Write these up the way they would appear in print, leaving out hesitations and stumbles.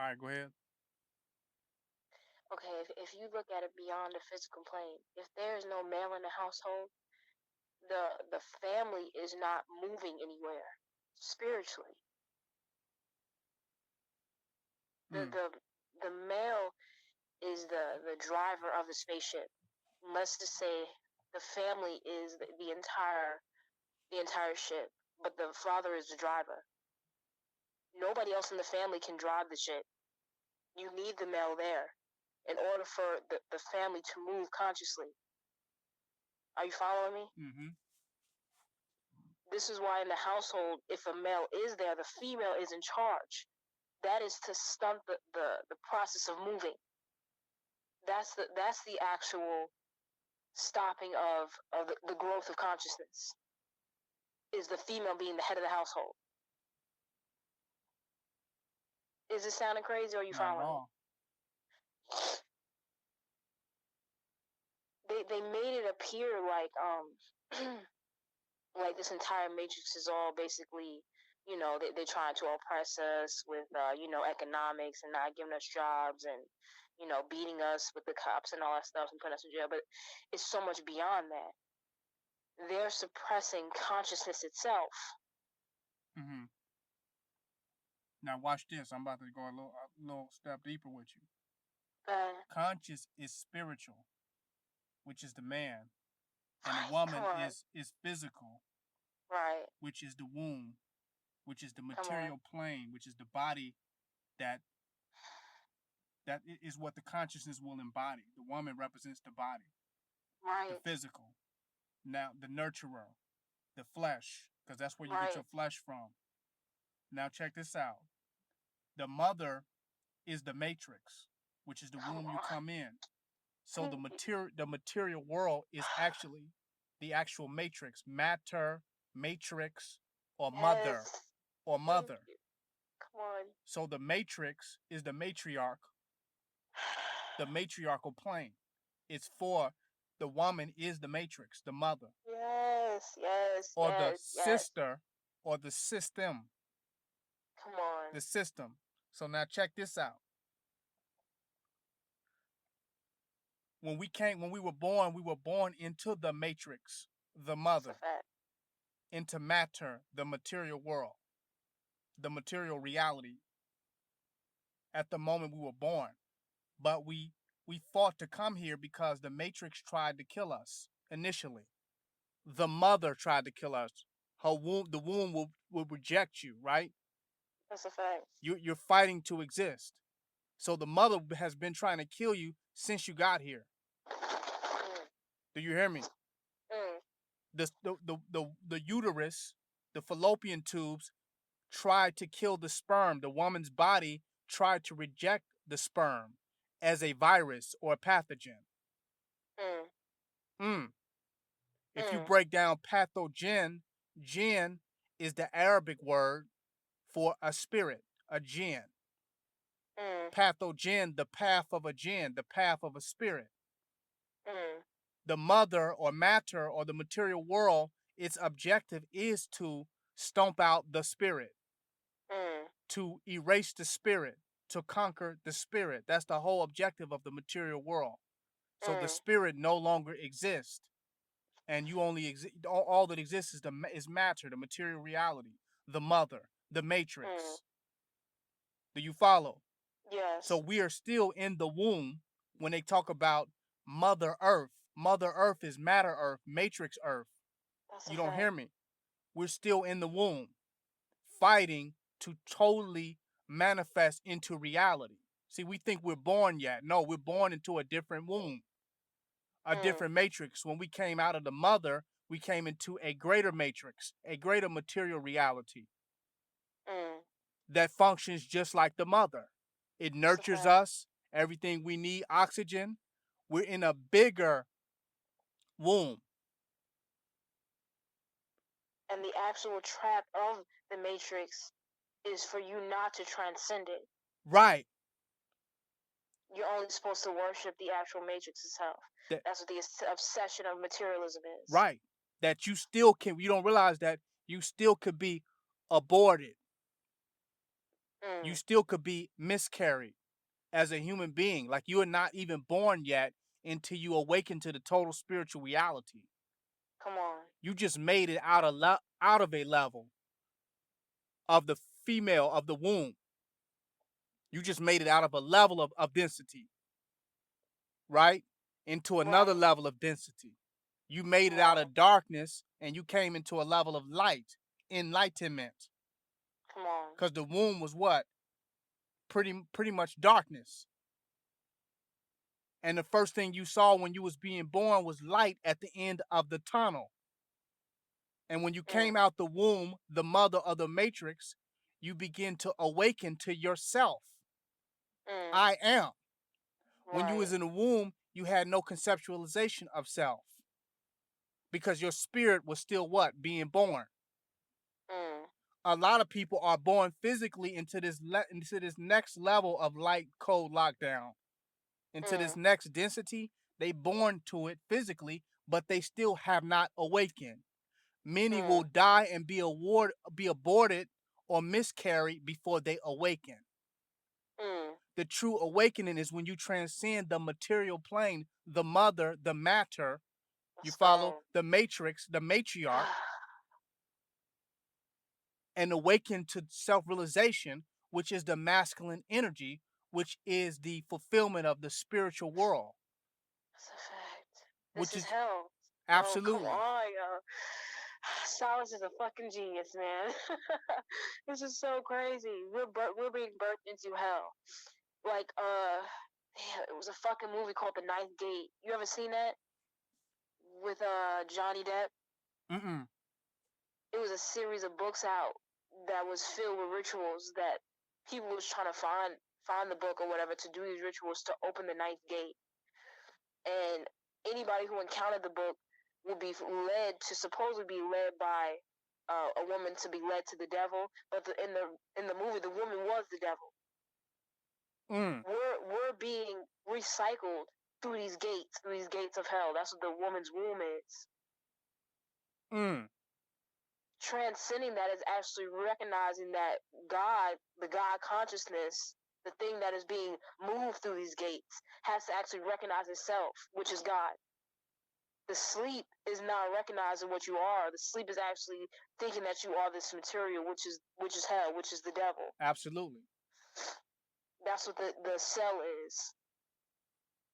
All right, go ahead. Okay, if you look at it beyond the physical plane, if there is no male in the household, the family is not moving anywhere spiritually. Mm. The male is the driver of the spaceship. Let's just say the family is the entire ship, but the father is the driver. Nobody else in the family can drive the ship. You need the male there in order for the family to move consciously. Are you following me? Mm-hmm. This is why in the household, if a male is there, the female is in charge. That is to stunt the process of moving. That's the actual stopping of the growth of consciousness, is the female being the head of the household. Is it sounding crazy, or are you Not at following me? all. They made it appear like like this entire matrix is all basically, they're trying to oppress us with economics and not giving us jobs and beating us with the cops and all that stuff and putting us in jail. But it's so much beyond that. They're suppressing consciousness itself. Mm-hmm. Now watch this. I'm about to go a little step deeper with you. Conscious is spiritual, which is the man, and the woman is physical, right, which is the womb, which is the come on, material plane, which is the body that is what the consciousness will embody. The woman represents the body, the right, physical. Now the nurturer, the flesh, because that's where you get right, your flesh from. Now check this out. The mother is the matrix, which is the come womb you on. come in. So the material world is actually the actual matrix, matter, matrix, or mother, Yes, or thank mother. you. Come on. So the matrix is the matriarch, the matriarchal plane. It's for the woman is the matrix, the mother, Yes, yes, or the yes, yes. sister, or the system, Come on. the system. So now check this out. When we were born into the matrix, the mother, into matter, the material world, the material reality at the moment we were born. But we fought to come here because the matrix tried to kill us initially. The mother tried to kill us. Her womb, the womb will reject you, right? That's a fact. You're fighting to exist. So the mother has been trying to kill you since you got here. Do you hear me? The uterus, the fallopian tubes tried to kill the sperm. The woman's body tried to reject the sperm as a virus or a pathogen. If you break down pathogen, jinn is the Arabic word for a spirit, a jinn. Pathogen, the path of a jinn, the path of a spirit. The mother or matter or the material world, its objective is to stomp out the spirit, to erase the spirit, to conquer the spirit. That's the whole objective of the material world. So the spirit no longer exists, and you only exist. All that exists is matter, the material reality, the mother, the matrix. Do you follow? Yes. So we are still in the womb when they talk about Mother Earth. Mother Earth is matter Earth, matrix Earth. You don't hear me? We're still in the womb, fighting to totally manifest into reality. See, we think we're born yet. No, we're born into a different womb, a different matrix. When we came out of the mother, we came into a greater matrix, a greater material reality that functions just like the mother. It nurtures us, everything we need, oxygen. We're in a bigger womb. And the actual trap of the matrix is for you not to transcend it. Right. You're only supposed to worship the actual matrix itself. That's what the obsession of materialism is. Right. That you still can, you don't realize that you still could be aborted. You still could be miscarried as a human being. Like you are not even born yet until you awaken to the total spiritual reality. Come on. You just made it out of a level of the female of the womb. You just made it out of a level of density, right? Into another Right. level of density. You made it out Right. of darkness and you came into a level of light, enlightenment. Come on. Because the womb was what? Pretty much darkness. And the first thing you saw when you was being born was light at the end of the tunnel. And when you came out the womb, the mother of the matrix, you begin to awaken to yourself. I am. When you was in the womb, you had no conceptualization of self. Because your spirit was still what? Being born. A lot of people are born physically into this next level of light code lockdown. Into this next density. They born to it physically, but they still have not awakened. Many will die and be aborted or miscarried before they awaken. The true awakening is when you transcend the material plane, the mother, the matter, you follow, the matrix, the matriarch, and awaken to self-realization, which is the masculine energy, which is the fulfillment of the spiritual world. That's a fact. Which This is is hell. absolutely. Oh, come on, yo. Silas is a fucking genius, man. This is so crazy. We're being birthed into hell. Like, damn, it was a fucking movie called The Ninth Gate. You ever seen that? With Johnny Depp? It was a series of books out that was filled with rituals that people was trying to find the book or whatever to do these rituals to open the ninth gate. And anybody who encountered the book would be supposedly be led by a woman to be led to the devil, but in the movie, the woman was the devil. We're being recycled through these gates of hell. That's what the woman's womb is. Transcending that is actually recognizing that God, the God consciousness, the thing that is being moved through these gates, has to actually recognize itself, which is God. The sleep is not recognizing what you are. The sleep is actually thinking that you are this material, which is hell, which is the devil. Absolutely. That's what the cell is.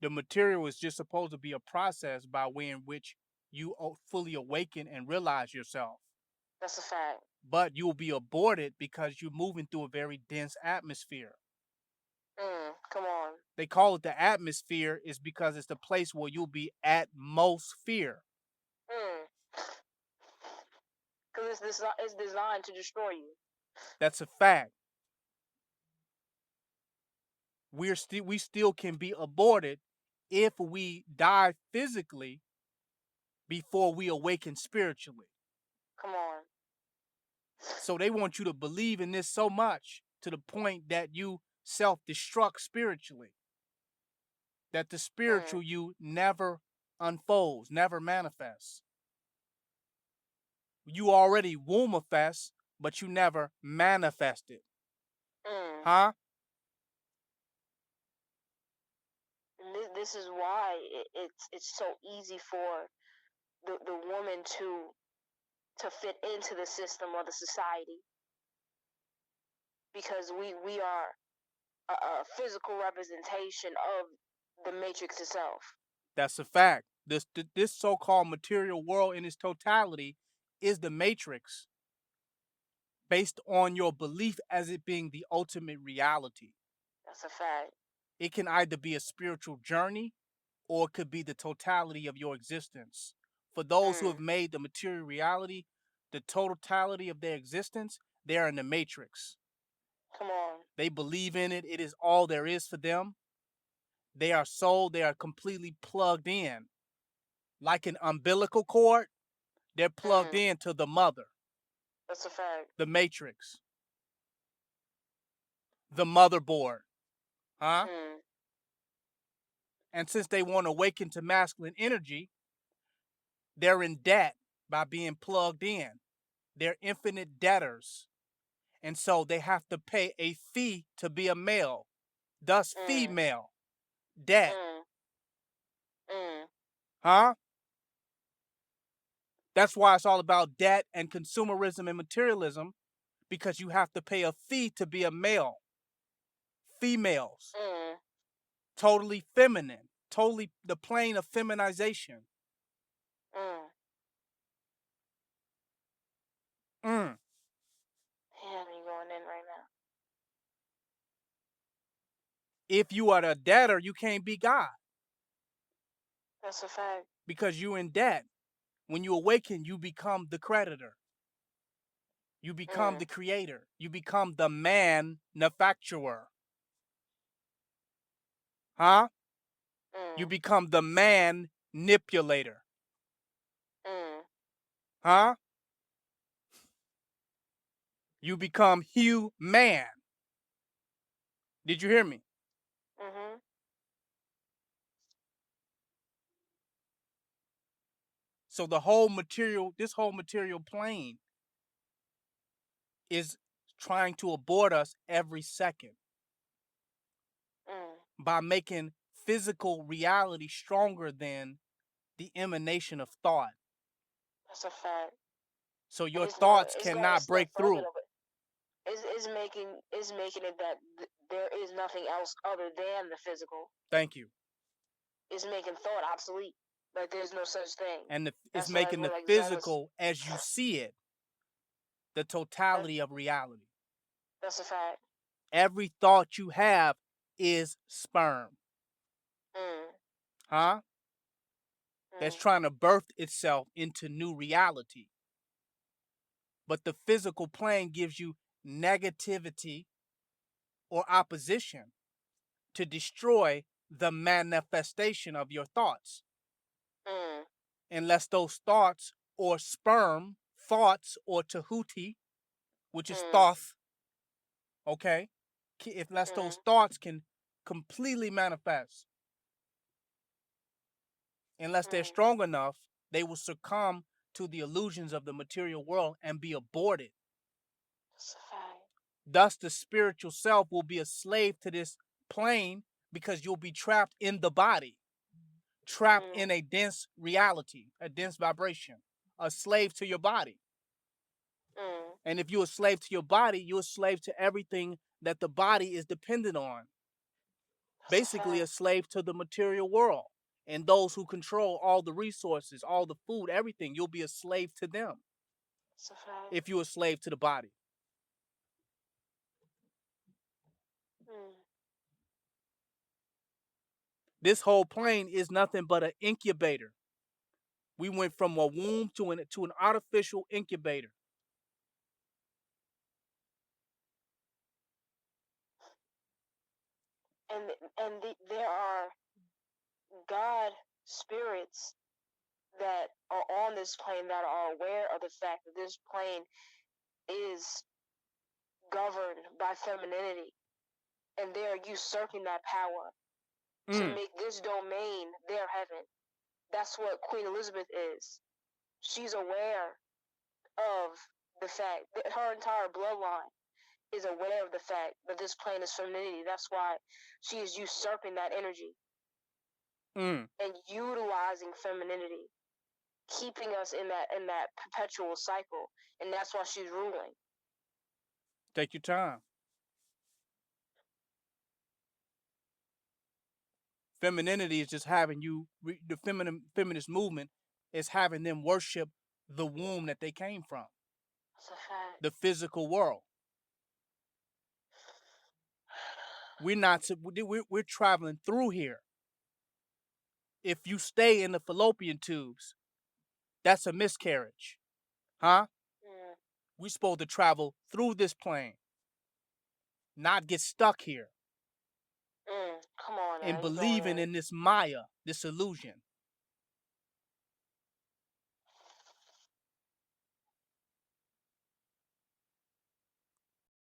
The material is just supposed to be a process by way in which you fully awaken and realize yourself. That's a fact. But you'll be aborted because you're moving through a very dense atmosphere. Come on. They call it the atmosphere is because it's the place where you'll be at most fear. Because it's designed to destroy you. That's a fact. We still can be aborted if we die physically before we awaken spiritually. Come on. So they want you to believe in this so much to the point that you self-destruct spiritually. That the spiritual you never unfolds, never manifests. You already womb-fest, but you never manifested. Huh? This is why it's so easy for the woman to fit into the system or the society, because we are a physical representation of the matrix itself. That's a fact. This so-called material world in its totality is the matrix based on your belief as it being the ultimate reality. That's a fact. It can either be a spiritual journey or it could be the totality of your existence. For those who have made the material reality the totality of their existence, they're in the matrix. Come on. They believe in it. It is all there is for them. They are sold. They are completely plugged in. Like an umbilical cord, they're plugged into the mother. That's a fact. The matrix. The motherboard. Huh? And since they want to awaken to masculine energy, they're in debt by being plugged in. They're infinite debtors. And so they have to pay a fee to be a male. Thus, female. Debt. Huh? That's why it's all about debt and consumerism and materialism, because you have to pay a fee to be a male. Females. Totally feminine. Totally the plane of feminization. Yeah, me going in right now. If you are the debtor, you can't be God. That's a fact. Because you're in debt. When you awaken, you become the creditor. You become the creator. You become the manufacturer. Huh? You become the manipulator. Huh? You become human. Did you hear me? So this whole material plane is trying to abort us every second by making physical reality stronger than the emanation of thought. That's a fact. So your thoughts it's going a cannot break step further, through. It's making it that there is nothing else other than the physical. Thank you. It's making thought obsolete. Like there's no such thing. And it's That's making why, the like, physical as you see it, the totality of reality. That's a fact. Every thought you have is sperm. Huh? That's trying to birth itself into new reality. But the physical plane gives you negativity or opposition to destroy the manifestation of your thoughts. Unless those thoughts or sperm, thoughts or tahuti, which is thoth, okay? Unless those thoughts can completely manifest, unless they're strong enough, they will succumb to the illusions of the material world and be aborted. That's a fact. Thus, the spiritual self will be a slave to this plane because you'll be trapped in the body, trapped in a dense reality, a dense vibration, a slave to your body. And if you're a slave to your body, you're a slave to everything that the body is dependent on. Basically, a slave to the material world. And those who control all the resources, all the food, everything, you'll be a slave to them. That's a fact. If you're a slave to the body. This whole plane is nothing but an incubator. We went from a womb to an artificial incubator. There are God spirits that are on this plane that are aware of the fact that this plane is governed by femininity, and they are usurping that power to make this domain their heaven. That's what Queen Elizabeth is. She's aware of the fact that her entire bloodline is aware of the fact that this plane is femininity. That's why she is usurping that energy and utilizing femininity, keeping us in that perpetual cycle, and that's why she's ruling. Take your time. Femininity is just having you, the feminist movement is having them worship the womb that they came from. That's a fact. The physical world. We're traveling through here. If you stay in the fallopian tubes, that's a miscarriage. Huh? We're supposed to travel through this plane, not get stuck here. Come on, and now, believing in this Maya, this illusion.